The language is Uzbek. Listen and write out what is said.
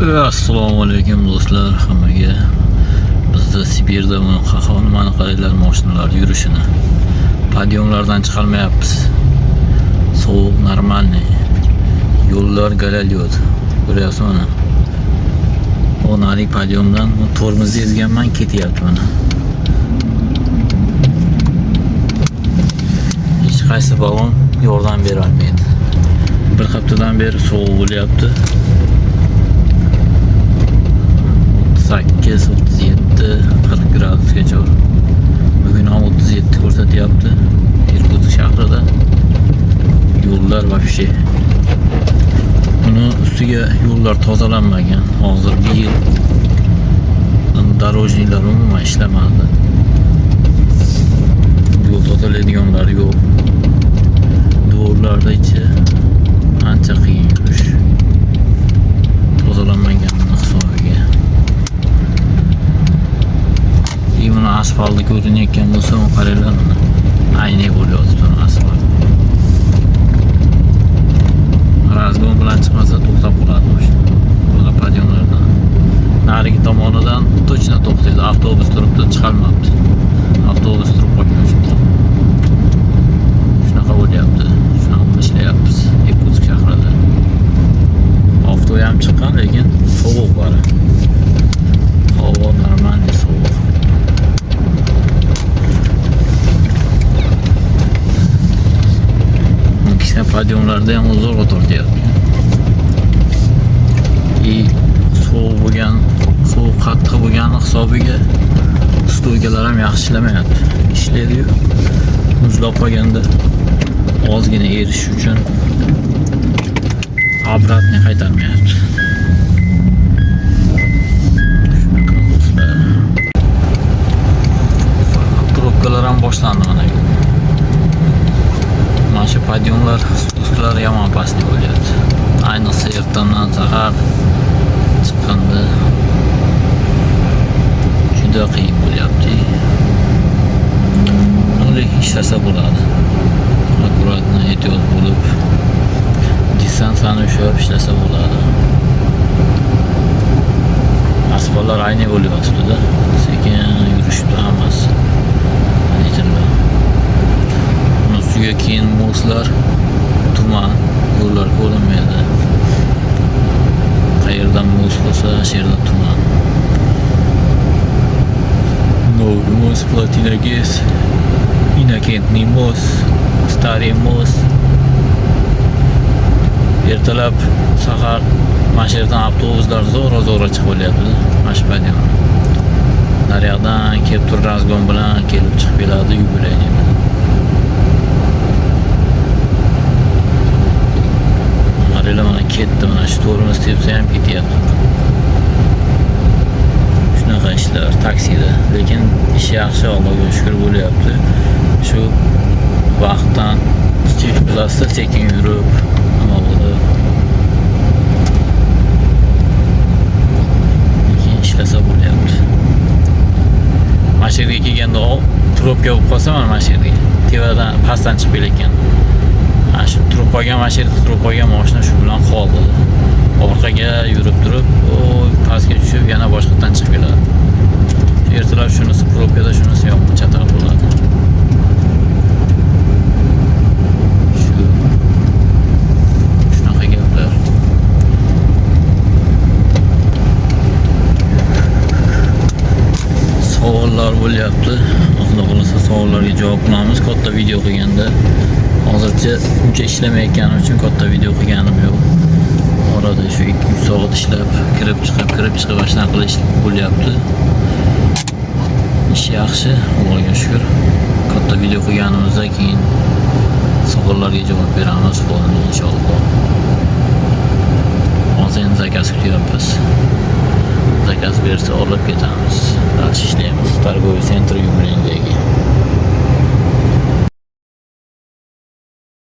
Assalomu alaykum do'stlar hammaga. Bizda Sibirda nimani qaranglar, mashinalar yurishini. Podyomlardan chiqolmayapmiz. Sovuq normalniy. Yo'llar galalyot. Ko'ryapsiz mana. Onalik podyomdan tormozni ezganman, ketyapti mana. Hech qaysi vagon yordam bera olmaydi. Bir haftadan beri sovuq bo'lyapti. 8, 37, 40 gradusgacha. Bugün ham 37 ko'rsatyapti. Irkutsk shahrida yo'llar vobshe. Uni ustiga yo'llar tozalanmagan. Hozir bir yil darojniklar umuman ishlamadi. Yo'l tozalaydiganlar yo'q. Dvorlarda ichi ancha qiyin yurish. Tozalanmagan hisobiga. Mana asfaltni ko'rinayotgan bo'lsa, qaranglar mana. Ayni bo'lyapti asfalt. Razgon bilan chiqmasa to'xtab qoladi mashina. Mana podyomlardan. Narigi tomonidan точно to'xtaydi. Avtobus turibdi, chiqolmabdi. Avtobus turib qolgan shunday. Shunaqa bo'lyapti. Shunaqa ishlayapmiz. Irkutsk shahrida. Avtoya ham chiqqan, lekin sovuq bor. Havo normalniy sovuq. Podyomlarda ham zo'r o'tirdi. Sovuq bo'lgan, sovuq qattiq bo'lgani hisobiga stoykalar ham yaxshi ishlamayapti. Ishlaydi-yu. Muzlab qolganda ozgina erish uchun obratni qaytarmayapti. Probkalar ham boshlandi mana. Shu podyomlar ustlari yomon pastlik bo'lyapti. Ayniqsa ertamdan sahar chiqqanda juda qiyin bo'lyapti. Uni ishlasa bo'ladi. Akkuratni ehtiyot bo'lib, distansiyani ushlab ishlasa bo'ladi. Asfaltlar ayni bo'lyapti-da. Sekin yurishdi hammasi. Keyin moslar tuman, yo'llar ko'rinmaydi. Qayerdan mos bo'lsa, shu yerda tuman. Новый мост, Platina GES, Inokentniy most, Stariy most. Ertalab sahar mana shu yerdan avtobuslar zo'ra chiqib bo'lyapti. Mana shu podyom. Naryoqdan kelib turib razgon bilan kelib chiqib keladi, yubileyni. Mana ketdi, mana shu tormoz tepsa ham ketyapti. Shunaqa ishlar taksida, lekin ish yaxshi, Allohga shukr bo'lyapti. Shu vaqtdan cheklasda sekin yurib, nima bo'ldi? Lekin ishlasa bo'lyapti. Mana shu yerga kelganda probka bo'lib qolsa, mana shu yerga tevadan pastdan chiqib kelayotgan. Shu turib qolgan mashina, turib qolgan mashina shu bilan qoldi. Orqaga yurib turib, pastga tushib, yana boshqadan chiqib keladi. Ertalab shunisi probkada, shunisi yomon chatoq bo'ladi. Shunaqa gaplar. Savollar bo'lyapti. Xudo xolasa savollarga javob qilamiz katta video qilganda. Hozircha uncha ishlamayotganim uchun katta video qilganim yo'q. Orada shu 2-3 soat ishlab, kirib chiqib boshdan qilish bo'lyapti. Ish yaxshi, Allohga shukr. Katta video qilganimizdan keyin savollarga javob beramiz bo'ldi inshaalloh. Hozir zakaz kutyapmiz. Zakaz bersa olib ketamiz. Yaxshi ishlaymiz. Targoviy sentr yubileyidagi.